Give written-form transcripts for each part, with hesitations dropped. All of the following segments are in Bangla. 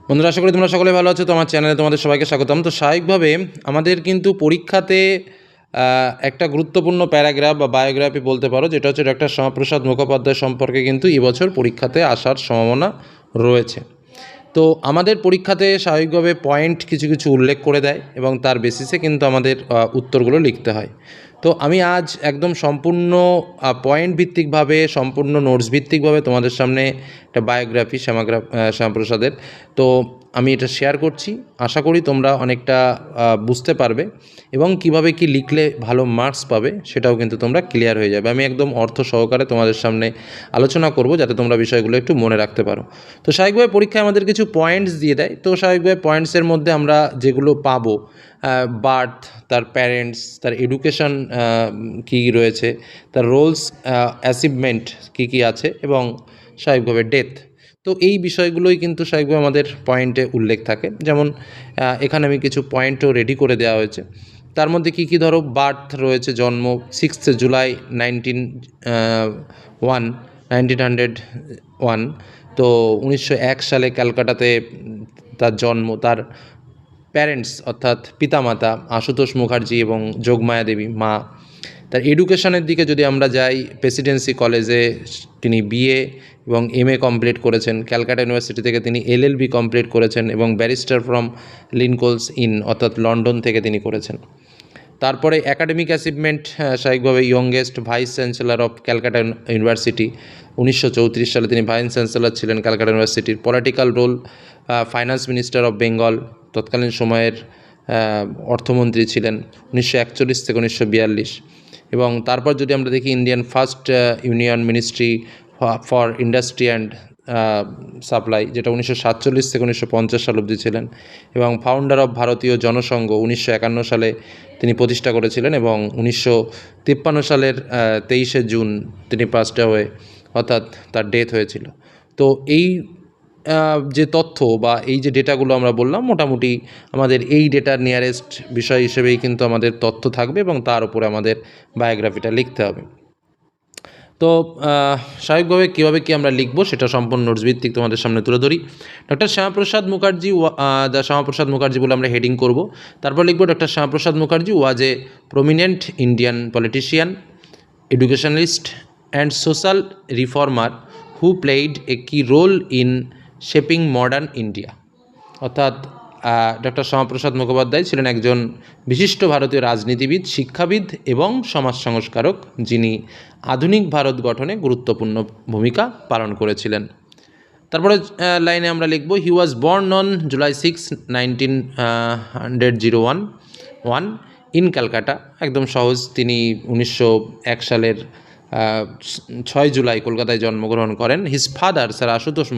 বন্ধুরা, আশা করি তোমরা সকলে ভালো আছো। তোমার চ্যানেলে তোমাদের সবাইকে স্বাগতম। তো স্বাভাবিকভাবে আমাদের কিন্তু পরীক্ষাতে একটা গুরুত্বপূর্ণ প্যারাগ্রাফ বা বায়োগ্রাফি বলতে পারো, যেটা হচ্ছে ডক্টর শ্যামাপ্রসাদ মুখোপাধ্যায় সম্পর্কে কিন্তু এবছর পরীক্ষাতে আসার সম্ভাবনা রয়েছে। তো আমাদের পরীক্ষাতে স্বাভাবিকভাবে পয়েন্ট কিছু কিছু উল্লেখ করে দেয় এবং তার বেসিসে কিন্তু আমাদের উত্তরগুলো লিখতে হয়। তো আমি আজ একদম সম্পূর্ণ পয়েন্ট ভিত্তিকভাবে, সম্পূর্ণ নোটস ভিত্তিকভাবে তোমাদের সামনে একটা বায়োগ্রাফি শ্যামাপ্রসাদের, তো আমি এটা শেয়ার করছি। আশা করি তোমরা অনেকটা বুঝতে পারবে এবং কিভাবে কি লিখলে ভালো মার্কস পাবে সেটাও কিন্তু তোমরা ক্লিয়ার হয়ে যাবে। আমি একদম অর্থ সহকারে তোমাদের সামনে আলোচনা করব যাতে তোমরা বিষয়গুলো একটু মনে রাখতে পারো। তো স্বাভাবিকভাবে পরীক্ষায় আমাদের কিছু পয়েন্টস দিয়ে দেয়। তো স্বাভাবিকভাবে পয়েন্টসের মধ্যে আমরা যেগুলো পাবো, বার্থ, তার প্যারেন্টস, তার এডুকেশন কী কী রয়েছে, তার রোলস, অ্যাচিভমেন্ট কী কী আছে এবং স্বাভাবিকভাবে ডেথ। তো এই বিষয়গুলোই কিন্তু স্বাভাবিকভাবে আমাদের পয়েন্টে উল্লেখ থাকে। যেমন এখানে আমি কিছু পয়েন্টও রেডি করে দেওয়া হয়েছে। তার মধ্যে কী কী, ধরো বার্থ রয়েছে, জন্ম 6 জুলাই 1901। তো 1901 সালে ক্যালকাটাতে তার জন্ম। তার প্যারেন্টস অর্থাৎ পিতামাতা আশুতোষ মুখার্জি এবং যোগমায়া দেবী মা। তার এডুকেশনের দিকে যদি আমরা যাই, প্রেসিডেন্সি কলেজে তিনি বিএ এবং এমএ কমপ্লিট করেছেন। ক্যালকাটা ইউনিভার্সিটি থেকে তিনি এলএলবি কমপ্লিট করেছেন এবং ব্যারিস্টার ফ্রম লিনকোলস ইন অর্থাৎ লন্ডন থেকে তিনি করেছেন। তারপরে একাডেমিক অ্যাচিভমেন্ট, স্বাভাবিকভাবে youngest vice chancellor of Calcutta university. 1934 সালে তিনি ভাইস চ্যান্সেলর ছিলেন ক্যালকাটা ইউনিভার্সিটির। Political role, finance minister of Bengal, তৎকালীন সময়ের অর্থমন্ত্রী ছিলেন 1941 থেকে 1942। এবং তারপর যদি আমরা দেখি, Indian first union ministry for industry and supply, যেটা 1947 থেকে 1950 সাল অবধি ছিলেন। এবং ফাউন্ডার অফ ভারতীয় জনসংঘ 1951 সালে তিনি প্রতিষ্ঠা করেছিলেন এবং 1953 সালের 23শে জুন তিনি পাস্ট অ্যাওয়ে, অর্থাৎ তার ডেথ হয়েছিল। তো এই যে তথ্য বা এই যে ডেটাগুলো আমরা বললাম, মোটামুটি আমাদের এই ডেটার নিয়ারেস্ট বিষয় হিসেবেই কিন্তু আমাদের তথ্য থাকবে এবং তার উপরে আমাদের বায়োগ্রাফিটা লিখতে হবে। তো স্বাভাবিকভাবে কীভাবে কী আমরা লিখবো সেটা সম্পূর্ণ নোটস ভিত্তিক তোমাদের সামনে তুলে ধরি। ডক্টর শ্যামাপ্রসাদ মুখার্জি, দ্য শ্যামাপ্রসাদ মুখার্জি বলে আমরা হেডিং করব। তারপর লিখবো, doctor Shyamaprasad Mukherjee was a prominent Indian politician, educationalist and social reformer who played a key role in shaping modern India. অর্থাৎ ডক্টর শ্যামাপ্রসাদ মুখোপাধ্যায় ছিলেন একজন বিশিষ্ট ভারতীয় রাজনীতিবিদ, শিক্ষাবিদ এবং সমাজ সংস্কারক, যিনি আধুনিক ভারত গঠনে গুরুত্বপূর্ণ ভূমিকা পালন করেছিলেন। তারপরে লাইনে আমরা লিখব, he was born on July 6, 1901 in Calcutta. একদম সহজ, তিনি 1901 সালের 6 জুলাই কলকাতায় জন্মগ্রহণ করেন। His father sir Ashutosh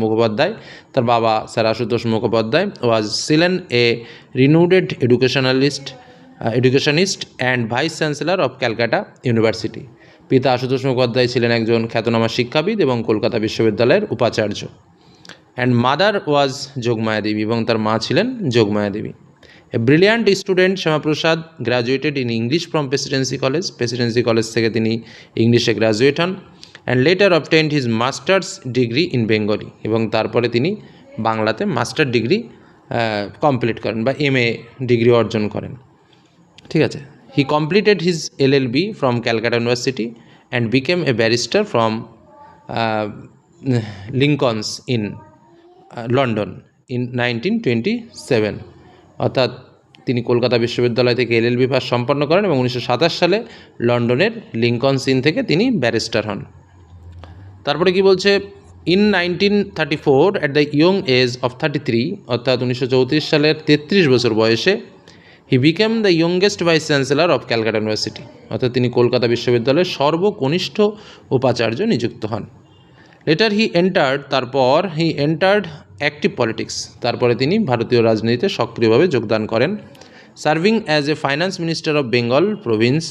Mukhopadhyay, তার বাবা স্যার আশুতোষ মুখোপাধ্যায়, ছিলেন a renowned educationist and vice chancellor of Calcutta university. পিতা আশুতোষ মুখোপাধ্যায় ছিলেন একজন খ্যাতনামা শিক্ষাবিদ এবং কলকাতা বিশ্ববিদ্যালয়ের উপাচার্য। And mother was Jogmaya Devi, এবং তার মা ছিলেন Jogmaya Devi. A brilliant student, Shyamaprasad graduated in English from presidency college থেকে তিনি ইংলিশে গ্র্যাজুয়েট হন। And later obtained his masters degree in Bengali, এবং তারপরে তিনি বাংলাতে মাস্টার ডিগ্রি কমপ্লিট করেন বা এমএ ডিগ্রি অর্জন করেন। ঠিক আছে। হি completed his LLB from Calcutta university and became a barrister from Lincoln's in London in 1927। অর্থাৎ তিনি কলকাতা বিশ্ববিদ্যালয় থেকে এলএলবি পাস সম্পন্ন করেন এবং 1927 সালে লন্ডনের লিঙ্কনস ইন থেকে তিনি ব্যারিস্টার হন। তারপরে কি বলছে, in 1934 at the young age of 33, অর্থাৎ 1934 সালের 33 বছর বয়সে, he became the youngest vice chancellor of Calcutta university, অর্থাৎ তিনি কলকাতা বিশ্ববিদ্যালয়ের সর্বকনিষ্ঠ উপাচার্য নিযুক্ত হন। লেটার তারপর হি এন্টার্ড অ্যাক্টিভ পলিটিক্স, তারপরে তিনি ভারতীয় রাজনীতিতে সক্রিয়ভাবে যোগদান করেন। Serving as a finance minister of Bengal province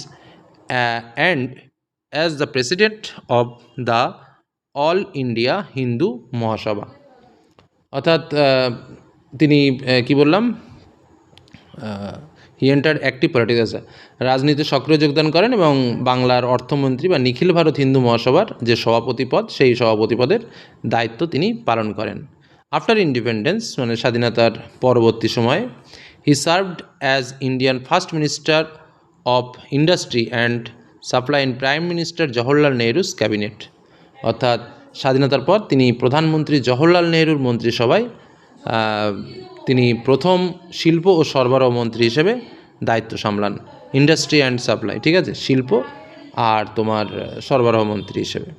and as the president of the all India Hindu Mahasabha. অর্থাৎ তিনি কি বললাম, হি এন্টার্ড অ্যাক্টিভ পলিটিক্স, রাজনীতিতে সক্রিয় যোগদান করেন এবং বাংলার অর্থমন্ত্রী বা নিখিল ভারত হিন্দু মহাসভার যে সভাপতি পদ, সেই সভাপতি পদের দায়িত্ব তিনি পালন করেন। আফটার ইন্ডিপেন্ডেন্স মানে স্বাধীনতার পরবর্তী সময়ে he served as Indian first minister of industry and supply in prime minister Jawaharlal Nehru's cabinet. অর্থাৎ স্বাধীনতার পর তিনি প্রধানমন্ত্রী জওহরলাল নেহরুর মন্ত্রিসভায় তিনি প্রথম শিল্প ও সরবরাহ মন্ত্রী হিসেবে দায়িত্ব সামলান। ইন্ডাস্ট্রি অ্যান্ড সাপ্লাই, ঠিক আছে, শিল্প আর তোমার সরবরাহ মন্ত্রী হিসেবে।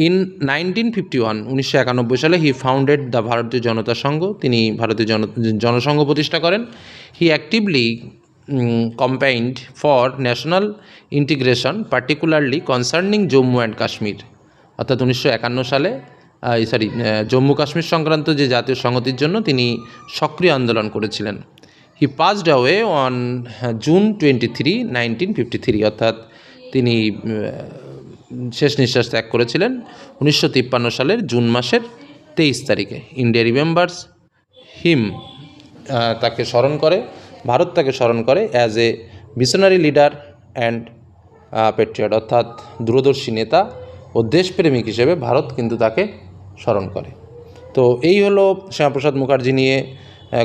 ইন 1951 1991 সালে হি ফাউন্ডেড দ্য ভারতীয় জনতা সংঘ, তিনি ভারতীয় জনসংঘ প্রতিষ্ঠা করেন। He actively campaigned for national integration particularly concerning Jammu and Kashmir. অর্থাৎ 1951 সালে জম্মু কাশ্মীর সংক্রান্ত যে জাতীয় সংহতির জন্য তিনি সক্রিয় আন্দোলন করেছিলেন। হি পাসড অ্যাওয়ে অন জুন 23, 1953, অর্থাৎ তিনি শেষ নিঃশ্বাস ত্যাগ করেছিলেন 1953 সালের জুন মাসের 23 তারিখে। ইন্ডিয়া রিমেম্বার্স হিম, তাকে স্মরণ করে, ভারত তাকে স্মরণ করে as a visionary leader and patriot, অর্থাৎ দূরদর্শী নেতা ও দেশপ্রেমিক হিসেবে ভারত কিন্তু তাকে স্মরণ করে। তো এই হলো শ্যামাপ্রসাদ মুখার্জি নিয়ে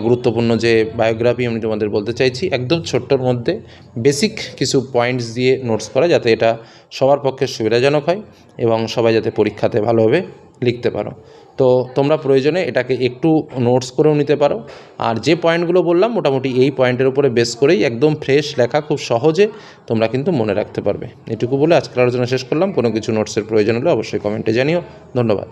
গুরুত্বপূর্ণ যে বায়োগ্রাফি আমি তোমাদের বলতে চাইছি। একদম ছোট্টর মধ্যে বেসিক কিছু পয়েন্টস দিয়ে নোটস করা, যাতে এটা সবার পক্ষে সুবিধাজনক হয় এবং সবাই যাতে পরীক্ষাতে ভালোভাবে লিখতে পারো। তো তোমরা প্রয়োজনে এটাকে একটু নোটস করেও নিতে পারো। আর যে পয়েন্টগুলো বললাম মোটামুটি এই পয়েন্টের উপরে বেস করেই একদম ফ্রেশ লেখা, খুব সহজে তোমরা কিন্তু মনে রাখতে পারবে। এটুকু বলে আজকের আলোচনা শেষ করলাম। কোনো কিছু নোটসের প্রয়োজন হলে অবশ্যই কমেন্টে জানিও। ধন্যবাদ।